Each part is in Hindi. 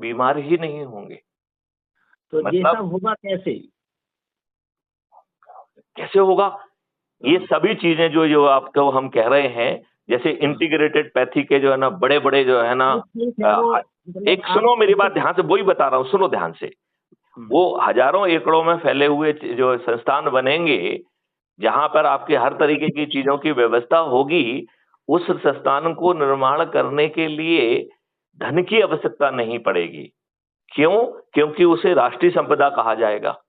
बीमार ही नहीं होंगे। तो ये मतलब सब होगा कैसे? कैसे होगा? ये सभी चीजें जो आपको हम कह रहे हैं, जैसे इंटीग्रेटेड पैथी के जो है ना बड़े बड़े जो है ना, ठीक है, वो मतलब एक सुनो मेरी बात ध्यान से, वही बता रहा हूँ, सुनो ध्यान से। वो हजारों एकड़ों में फैले हुए जो संस्थान बनेंगे, जहां पर आपके हर तरीके की चीजों की व्यवस्था होगी, उस संस्थान को निर्माण करने के लिए धन की आवश्यकता नहीं पड़ेगी। क्यों? क्योंकि उसे राष्ट्रीय संपदा कहा जाएगा,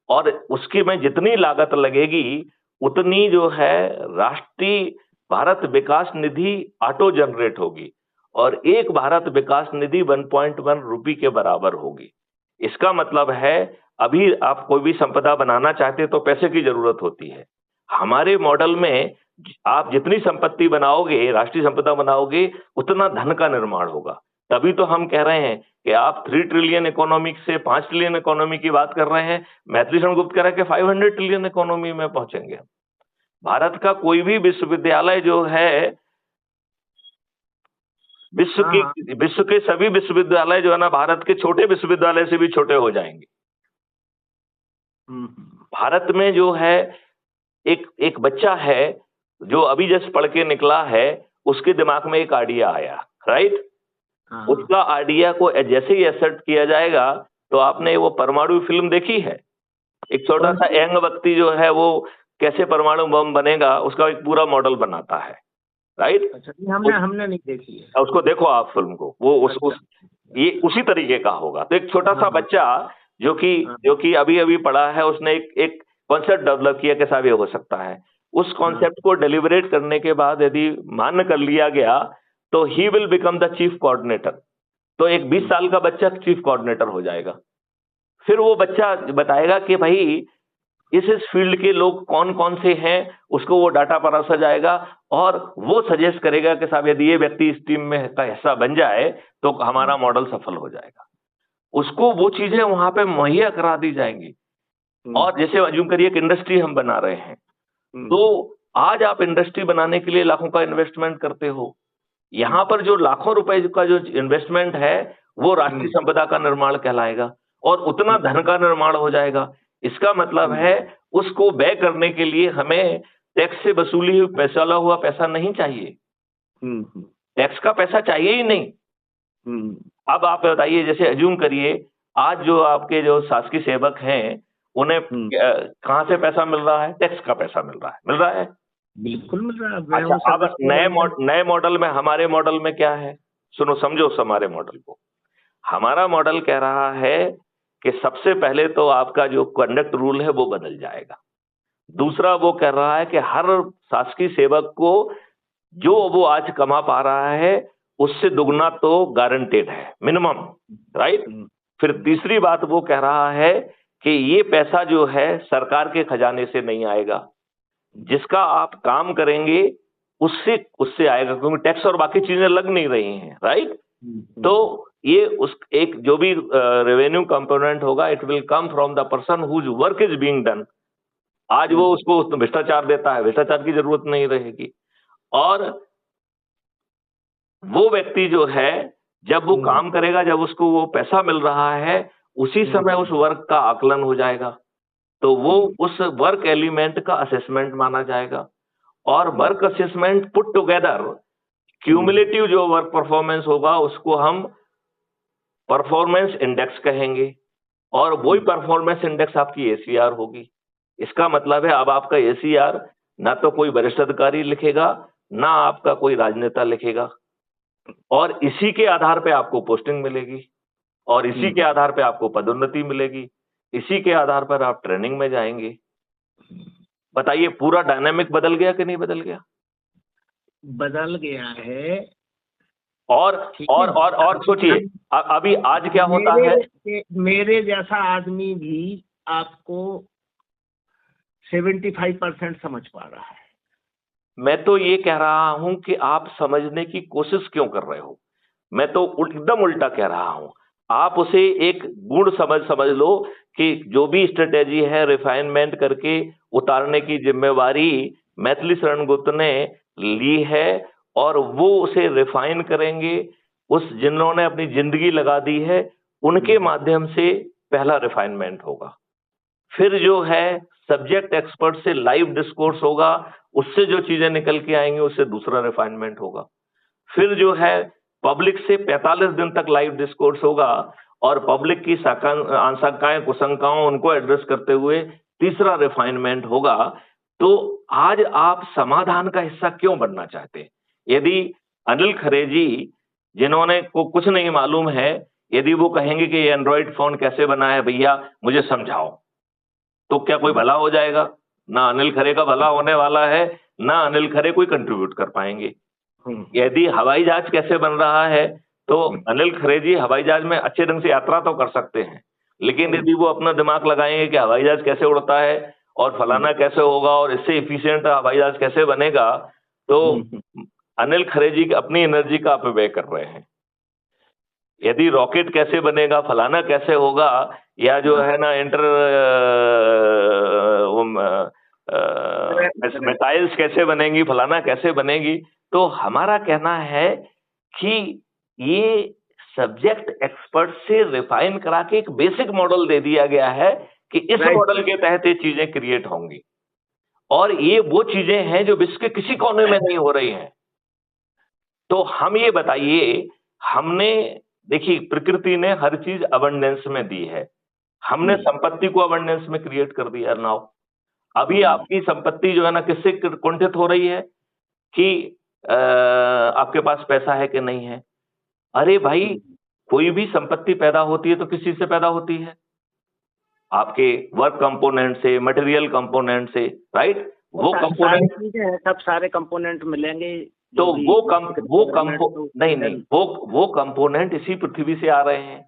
और उसकी में जितनी लागत लगेगी उतनी जो है राष्ट्रीय भारत विकास निधि ऑटो जनरेट होगी, और एक भारत विकास निधि 1.1 रुपये के बराबर होगी। इसका मतलब है, अभी आप कोई भी संपदा बनाना चाहते तो पैसे की जरूरत होती है। हमारे मॉडल में आप जितनी संपत्ति बनाओगे, राष्ट्रीय संपदा बनाओगे, उतना धन का निर्माण होगा। तभी तो हम कह रहे हैं कि आप 3 ट्रिलियन इकोनॉमिक से 5 ट्रिलियन इकोनॉमी की बात कर रहे हैं। मैथिली शरण गुप्त कह रहा है कि 500 ट्रिलियन इकोनॉमी में पहुंचेंगे। भारत का कोई भी विश्वविद्यालय जो है, विश्व के सभी विश्वविद्यालय जो है ना, भारत के छोटे विश्वविद्यालय से भी छोटे हो जाएंगे। भारत में जो है एक बच्चा है जो अभी जस्ट पढ़ के निकला है, उसके दिमाग में एक आइडिया आया, राइट? उसका आइडिया को जैसे ही एक्सेप्ट किया जाएगा, तो आपने वो परमाणु फिल्म देखी है? एक छोटा सा यंग व्यक्ति जो है वो कैसे परमाणु बम बनेगा, उसका एक पूरा मॉडल बनाता है, राइट? अच्छा, हमने नहीं देखी है। उसको देखो आप फिल्म को, वो ये उसी तरीके का होगा। तो एक छोटा सा बच्चा जो कि अभी अभी पढ़ा है, उसने एक कॉन्सेप्ट डेवलप किया कि साहब ये हो सकता है। उस कॉन्सेप्ट को डिलिबरेट करने के बाद यदि मान्य कर लिया गया, तो he will become the chief coordinator. तो एक 20 साल का बच्चा चीफ कोऑर्डिनेटर हो जाएगा। फिर वो बच्चा बताएगा कि भाई इस फील्ड के लोग कौन कौन से हैं, उसको वो डाटा परोसा जाएगा, और वो सजेस्ट करेगा कि साहब यदि ये व्यक्ति इस टीम में का हिस्सा बन जाए तो हमारा मॉडल सफल हो जाएगा। उसको वो चीजें वहां पे मुहैया करा दी जाएंगी। और जैसे अज्यूम करिए एक इंडस्ट्री हम बना रहे हैं, तो आज आप इंडस्ट्री बनाने के लिए लाखों का इन्वेस्टमेंट करते हो। यहाँ पर जो लाखों रुपए का जो इन्वेस्टमेंट है, वो राष्ट्रीय संपदा का निर्माण कहलाएगा, और उतना धन का निर्माण हो जाएगा। इसका मतलब है उसको व्यय करने के लिए हमें टैक्स से वसूली हुई पैसा हुआ पैसा नहीं चाहिए। टैक्स का पैसा चाहिए ही नहीं। अब आप बताइए, जैसे अज्यूम करिए आज जो आपके जो शासकीय सेवक हैं, उन्हें कहाँ से पैसा मिल रहा है? टैक्स का पैसा मिल रहा है। बिल्कुल मिल रहा है। अच्छा, अब नए मॉडल में, हमारे मॉडल में क्या है? सुनो, समझो हमारे मॉडल को। हमारा मॉडल कह रहा है कि सबसे पहले तो आपका जो कंडक्ट रूल है वो बदल जाएगा। दूसरा, वो कह रहा है कि हर शासकीय सेवक को जो वो आज कमा पा रहा है उससे दुगना तो गारंटेड है, मिनिमम, राइट? फिर तीसरी बात वो कह रहा है कि ये पैसा जो है सरकार के खजाने से नहीं आएगा, जिसका आप काम करेंगे उससे आएगा, क्योंकि टैक्स और बाकी चीजें लग नहीं रही हैं, राइट? तो ये उस एक जो भी रेवेन्यू कंपोनेंट होगा, it will come from the person whose work is being done. आज वो उसको भ्रष्टाचार देता है, भ्रष्टाचार की जरूरत नहीं रहेगी। और वो व्यक्ति जो है जब वो काम करेगा, जब उसको वो पैसा मिल रहा है, उसी समय उस वर्क का आकलन हो जाएगा, तो वो उस वर्क एलिमेंट का असेसमेंट माना जाएगा। और work assessment put together cumulative जो वर्क परफॉर्मेंस होगा उसको हम परफॉर्मेंस इंडेक्स कहेंगे, और वही परफॉर्मेंस इंडेक्स आपकी एसीआर होगी। इसका मतलब है अब आपका एसीआर ना तो कोई वरिष्ठ अधिकारी लिखेगा, ना आपका कोई राजनेता लिखेगा, और इसी के आधार पे आपको पोस्टिंग मिलेगी, और इसी के आधार पे आपको पदोन्नति मिलेगी, इसी के आधार पर आप ट्रेनिंग में जाएंगे। बताइए, पूरा डायनामिक बदल गया कि नहीं बदल गया? बदल गया है। और सोचिए अभी आज क्या होता है। मेरे जैसा आदमी भी आपको 75% समझ पा रहा है। मैं तो ये कह रहा हूं कि आप समझने की कोशिश क्यों कर रहे हो? मैं तो एकदम उल्टा कह रहा हूं। आप उसे एक गुण समझ लो कि जो भी स्ट्रेटेजी है रिफाइनमेंट करके उतारने की जिम्मेवारी मैथिली शरण गुप्त ने ली है, और वो उसे रिफाइन करेंगे। जिन्होंने अपनी जिंदगी लगा दी है उनके माध्यम से पहला रिफाइनमेंट होगा। फिर जो है सब्जेक्ट एक्सपर्ट से लाइव डिस्कोर्स होगा, उससे जो चीजें निकल के आएंगी उससे दूसरा रिफाइनमेंट होगा। फिर जो है पब्लिक से 45 दिन तक लाइव डिस्कोर्स होगा और पब्लिक की आशंकाएं कुशंकाओं उनको एड्रेस करते हुए तीसरा रिफाइनमेंट होगा। तो आज आप समाधान का हिस्सा क्यों बनना चाहते हैं? यदि अनिल खरे जी, जिन्होंने को कुछ नहीं मालूम है, यदि वो कहेंगे कि ये एंड्रॉइड फोन कैसे बना है भैया मुझे समझाओ, तो क्या कोई भला हो जाएगा? ना अनिल खरे का भला होने वाला है, ना अनिल खरे कोई कंट्रीब्यूट कर पाएंगे। यदि हवाई जहाज कैसे बन रहा है तो अनिल खरे जी हवाई जहाज में अच्छे ढंग से यात्रा तो कर सकते हैं, लेकिन यदि वो अपना दिमाग लगाएंगे कि हवाई जहाज कैसे उड़ता है और फलाना कैसे होगा और इससे इफिशियंट हवाई जहाज कैसे बनेगा, तो अनिल खरे जी अपनी एनर्जी का अपव्यय कर रहे हैं। यदि रॉकेट कैसे बनेगा, फलाना कैसे होगा, या जो है ना मिसाइल्स कैसे बनेंगी, फलाना कैसे बनेगी, तो हमारा कहना है कि ये सब्जेक्ट एक्सपर्ट से रिफाइन करा के एक बेसिक मॉडल दे दिया गया है कि इस मॉडल के तहत ये चीजें क्रिएट होंगी, और ये वो चीजें हैं जो विश्व के किसी कोने में नहीं हो रही हैं। तो हम ये बताइए, हमने देखिए प्रकृति ने हर चीज अबंडेंस में दी है, हमने संपत्ति को अबंडेंस में क्रिएट कर दिया। नाउ अभी आपकी संपत्ति जो है ना किससे कुंठित हो रही है कि आपके पास पैसा है कि नहीं है। अरे भाई, कोई भी संपत्ति पैदा होती है तो किस चीज से पैदा होती है? आपके वर्क कंपोनेंट से, मटेरियल कंपोनेंट से, राइट? वो कंपोनेंट, सब सारे कंपोनेंट मिलेंगे तो वो कंपोनेंट इसी पृथ्वी से आ रहे हैं।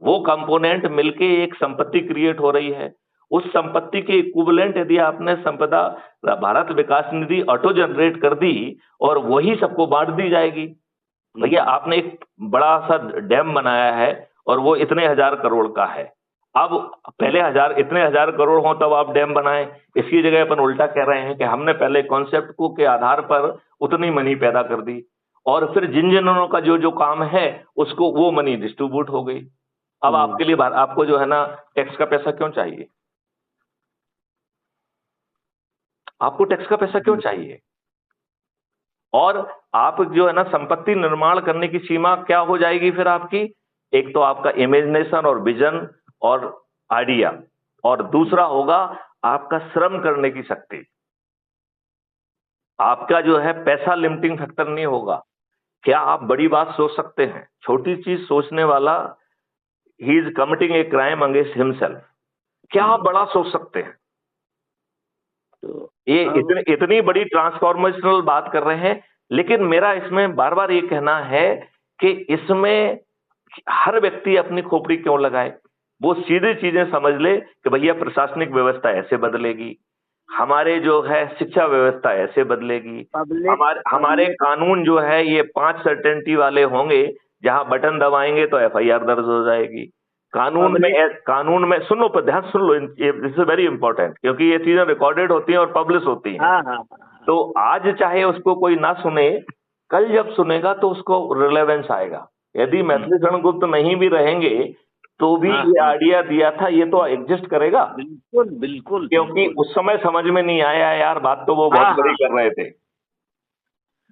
वो कंपोनेंट मिलके एक संपत्ति क्रिएट हो रही है। उस संपत्ति के इक्विवेलेंट यदि आपने संपदा भारत विकास निधि ऑटो जनरेट कर दी और वही सबको बांट दी जाएगी। भैया आपने एक बड़ा सा डैम बनाया है और वो इतने 1000 करोड़ का है, अब पहले इतने 1000 करोड़ हो तब आप डैम बनाएं। इसकी जगह अपन उल्टा कह रहे हैं कि हमने पहले कॉन्सेप्ट को के आधार पर उतनी मनी पैदा कर दी और फिर जिन जिनों का जो जो काम है उसको वो मनी डिस्ट्रीब्यूट हो गई। अब आपके लिए आपको जो है ना टैक्स का पैसा क्यों चाहिए? आपको टैक्स का पैसा क्यों चाहिए? और आप जो है ना संपत्ति निर्माण करने की सीमा क्या हो जाएगी फिर आपकी? एक तो आपका इमेजिनेशन और विजन और आइडिया, और दूसरा होगा आपका श्रम करने की शक्ति। आपका जो है पैसा लिमिटिंग फैक्टर नहीं होगा। क्या आप बड़ी बात सोच सकते हैं? छोटी चीज सोचने वाला he is committing a crime against himself. क्या आप बड़ा सोच सकते हैं? तो ये इतनी बड़ी ट्रांसफॉर्मेशनल बात कर रहे हैं, लेकिन मेरा इसमें बार बार ये कहना है कि इसमें हर व्यक्ति अपनी खोपड़ी क्यों लगाए? वो सीधी चीजें समझ ले कि भैया प्रशासनिक व्यवस्था ऐसे बदलेगी, हमारे जो है शिक्षा व्यवस्था ऐसे बदलेगी, हमारे कानून जो है ये 5 सर्टेनिटी वाले होंगे, जहां बटन दबाएंगे तो FIR दर्ज हो जाएगी। कानून में सुनो, पर ध्यान सुन लो, दिस इज वेरी इंपॉर्टेंट, क्योंकि ये चीजें रिकॉर्डेड होती हैं और पब्लिश होती हैं। तो आज चाहे उसको कोई ना सुने, कल जब सुनेगा तो उसको रिलेवेंस आएगा। यदि मैथिली शरण गुप्त नहीं भी रहेंगे तो भी ये आइडिया दिया था, ये तो एग्जिस्ट करेगा। बिल्कुल बिल्कुल, क्योंकि उस समय समझ में नहीं आया यार, बात तो वो बहुत बड़ी कर रहे थे।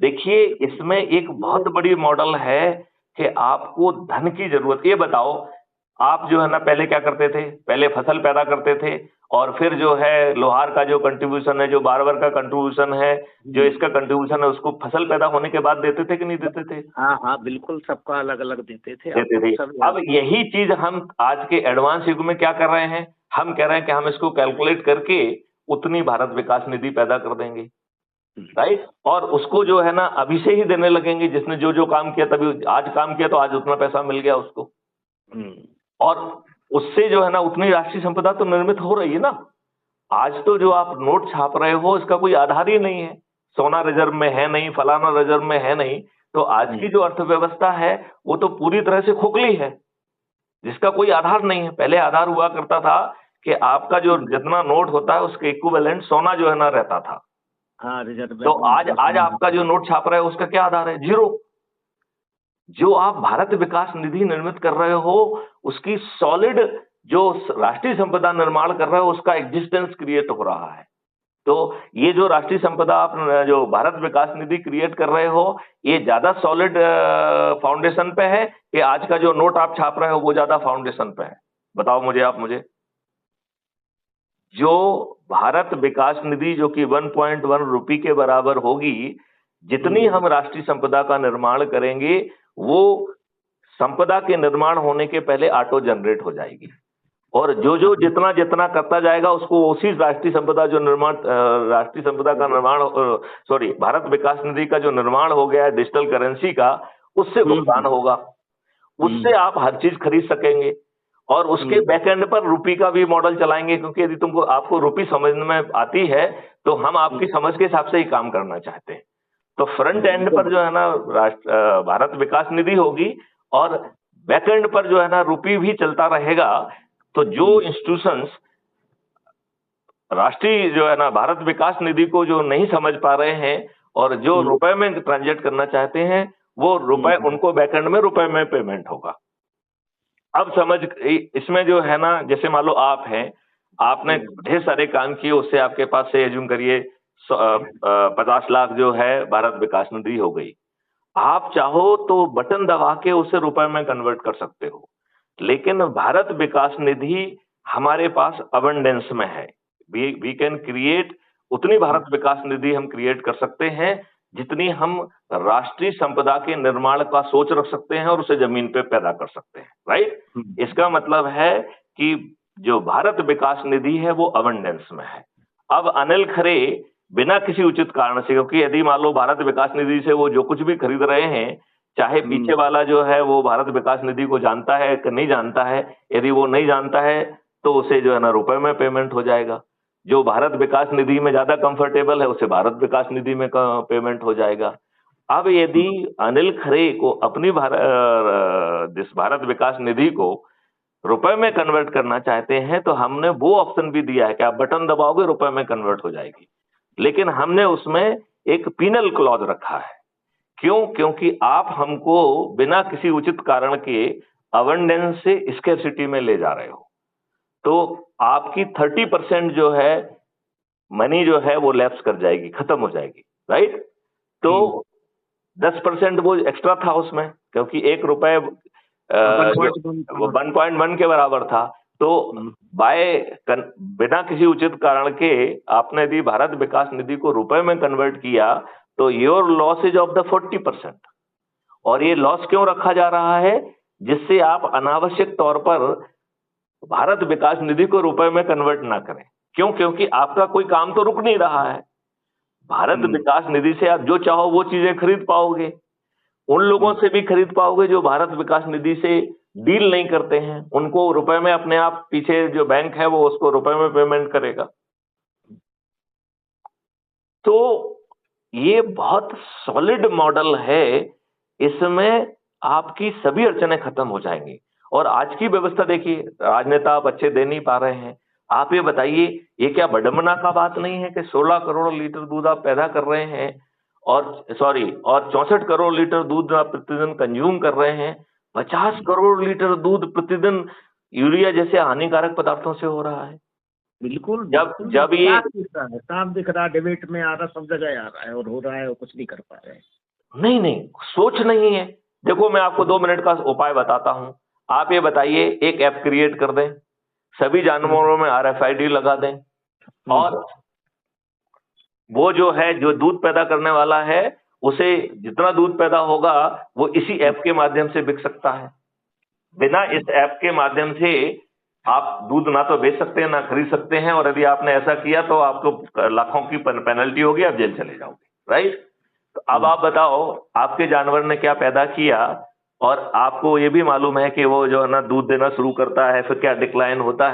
देखिए इसमें एक बहुत बड़ी मॉडल है कि आपको धन की जरूरत। ये बताओ, आप जो है ना पहले क्या करते थे? पहले फसल पैदा करते थे और फिर जो है लोहार का जो कंट्रीब्यूशन है, जो बारबर का कंट्रीब्यूशन है, जो इसका कंट्रीब्यूशन है, उसको फसल पैदा होने के बाद देते थे कि नहीं देते थे? हाँ बिल्कुल, सबका अलग अलग देते थे। अब यही चीज हम आज के एडवांस युग में क्या कर रहे हैं? हम कह रहे हैं कि हम इसको कैलकुलेट करके उतनी भारत विकास निधि पैदा कर देंगे, राइट? और उसको जो है ना अभी से ही देने लगेंगे। जिसने जो जो काम किया, तभी आज काम किया तो आज उतना पैसा मिल गया उसको, और उससे जो है ना उतनी राष्ट्रीय संपदा तो निर्मित हो रही है ना। आज तो जो आप नोट छाप रहे हो इसका कोई आधार ही नहीं है, सोना रिजर्व में है नहीं, फलाना रिजर्व में है नहीं। तो आज की जो अर्थव्यवस्था है वो तो पूरी तरह से खोखली है, जिसका कोई आधार नहीं है। पहले आधार हुआ करता था कि आपका जो जितना नोट होता है उसके इक्विवेलेंट सोना जो है ना रहता था। रिजर्व। तो आज आपका जो नोट छाप रहा है उसका क्या आधार है? जीरो। जो आप भारत विकास निधि निर्मित कर रहे हो, उसकी सॉलिड जो राष्ट्रीय संपदा निर्माण कर रहे हो, उसका एग्जिस्टेंस क्रिएट हो रहा है। तो ये जो राष्ट्रीय संपदा आप जो भारत विकास निधि क्रिएट कर रहे हो, ये ज्यादा सॉलिड फाउंडेशन पे है कि आज का जो नोट आप छाप रहे हो वो ज्यादा फाउंडेशन पे है? बताओ मुझे, आप मुझे। जो भारत विकास निधि जो कि 1.1 रुपये के बराबर होगी, जितनी हम राष्ट्रीय संपदा का निर्माण करेंगे, वो संपदा के निर्माण होने के पहले ऑटो जनरेट हो जाएगी, और जो जितना जितना करता जाएगा उसको उसी राष्ट्रीय संपदा जो निर्माण राष्ट्रीय संपदा का निर्माण सॉरी भारत विकास निधि का जो निर्माण हो गया है डिजिटल करेंसी का, उससे भुगतान होगा, उससे आप हर चीज खरीद सकेंगे। और उसके बैकएंड पर रुपी का भी मॉडल चलाएंगे, क्योंकि यदि तुमको आपको रुपी समझ में आती है तो हम आपकी समझ के हिसाब से ही काम करना चाहते हैं। तो फ्रंट एंड पर जो है ना भारत विकास निधि होगी, और बैकएंड पर जो है ना रुपी भी चलता रहेगा। तो जो इंस्टीट्यूशंस राष्ट्रीय जो है ना भारत विकास निधि को जो नहीं समझ पा रहे हैं और जो रुपए में ट्रांजेक्ट करना चाहते हैं, वो रुपए उनको बैकएंड में रुपए में पेमेंट होगा। अब समझ इसमें जो है ना, जैसे मान लो आप हैं, आपने ढेर सारे काम किए, उससे आपके पास से एज्यूम करिए 50 लाख जो है भारत विकास निधि हो गई। आप चाहो तो बटन दबा के उसे रुपए में कन्वर्ट कर सकते हो, लेकिन भारत विकास निधि हमारे पास अबंडेंस में है। वी कैन क्रिएट उतनी भारत विकास निधि हम क्रिएट कर सकते हैं जितनी हम राष्ट्रीय संपदा के निर्माण का सोच रख सकते हैं और उसे जमीन पे पैदा कर सकते हैं, राइट। इसका मतलब है कि जो भारत विकास निधि है वो अबंडेंस में है। अब अनिल खरे बिना किसी उचित कारण से, क्योंकि यदि मान लो भारत विकास निधि से वो जो कुछ भी खरीद रहे हैं, चाहे पीछे वाला जो है वो भारत विकास निधि को जानता है कि नहीं जानता है, यदि वो नहीं जानता है तो उसे जो है ना रुपए में पेमेंट हो जाएगा। जो भारत विकास निधि में ज्यादा कंफर्टेबल है उसे भारत विकास निधि में पेमेंट हो जाएगा। अब यदि अनिल खरे को अपनी भारत विकास निधि को रुपए में कन्वर्ट करना चाहते हैं, तो हमने वो ऑप्शन भी दिया है कि आप बटन दबाओगे रुपए में कन्वर्ट हो जाएगी, लेकिन हमने उसमें एक पीनल क्लॉज रखा है। क्यों? क्योंकि आप हमको बिना किसी उचित कारण के अबंडेंस से स्कैर्सिटी में ले जा रहे हो, तो आपकी 30% जो है मनी जो है वो लैप्स कर जाएगी, खत्म हो जाएगी, राइट। तो 10% वो एक्स्ट्रा था उसमें, क्योंकि 1 रुपए 1.1 के बराबर था। तो बिना किसी उचित कारण के आपने यदि भारत विकास निधि को रुपए में कन्वर्ट किया, तो your loss is of the 40%। और ये लॉस क्यों रखा जा रहा है? जिससे आप अनावश्यक तौर पर भारत विकास निधि को रुपए में कन्वर्ट ना करें। क्यों? क्योंकि आपका कोई काम तो रुक नहीं रहा है। भारत विकास निधि से आप जो चाहो वो चीजें खरीद पाओगे, उन लोगों से भी खरीद पाओगे जो भारत विकास निधि से डील नहीं करते हैं, उनको रुपए में अपने आप पीछे जो बैंक है वो उसको रुपए में पेमेंट करेगा। तो ये बहुत सॉलिड मॉडल है, इसमें आपकी सभी अड़चनें खत्म हो जाएंगी। और आज की व्यवस्था देखिए, राजनेता आप अच्छे दे नहीं पा रहे हैं। आप ये बताइए, ये क्या बड़मना का बात नहीं है कि 16 करोड़ लीटर दूध आप पैदा कर रहे हैं और 64 करोड़ लीटर दूध आप प्रतिदिन कंज्यूम कर रहे हैं। 50 करोड़ लीटर दूध प्रतिदिन यूरिया जैसे हानिकारक पदार्थों से हो रहा है। बिल्कुल जब ये साफ दिख रहा, डिबेट में आ रहा, सब जगह आ रहा है और हो रहा है और कुछ नहीं कर पा रहे हैं। नहीं, सोच नहीं है। देखो मैं आपको 2 मिनट का उपाय बताता हूं। आप ये बताइए, एक ऐप क्रिएट कर दें, सभी जानवरों में RFID लगा दें, और वो जो है जो दूध पैदा करने वाला है उसे जितना दूध पैदा होगा वो इसी ऐप के माध्यम से बिक सकता है। बिना इस ऐप के माध्यम से आप दूध ना तो बेच सकते हैं ना खरीद सकते हैं, और यदि आपने ऐसा किया तो आपको लाखों की पेनल्टी होगी, आप जेल चले जाओगे, राइट। तो अब आप बताओ, आपके जानवर ने क्या पैदा किया, और आपको ये भी मालूम है कि वो जो है ना दूध देना शुरू करता है, फिर क्या डिक्लाइन होता है।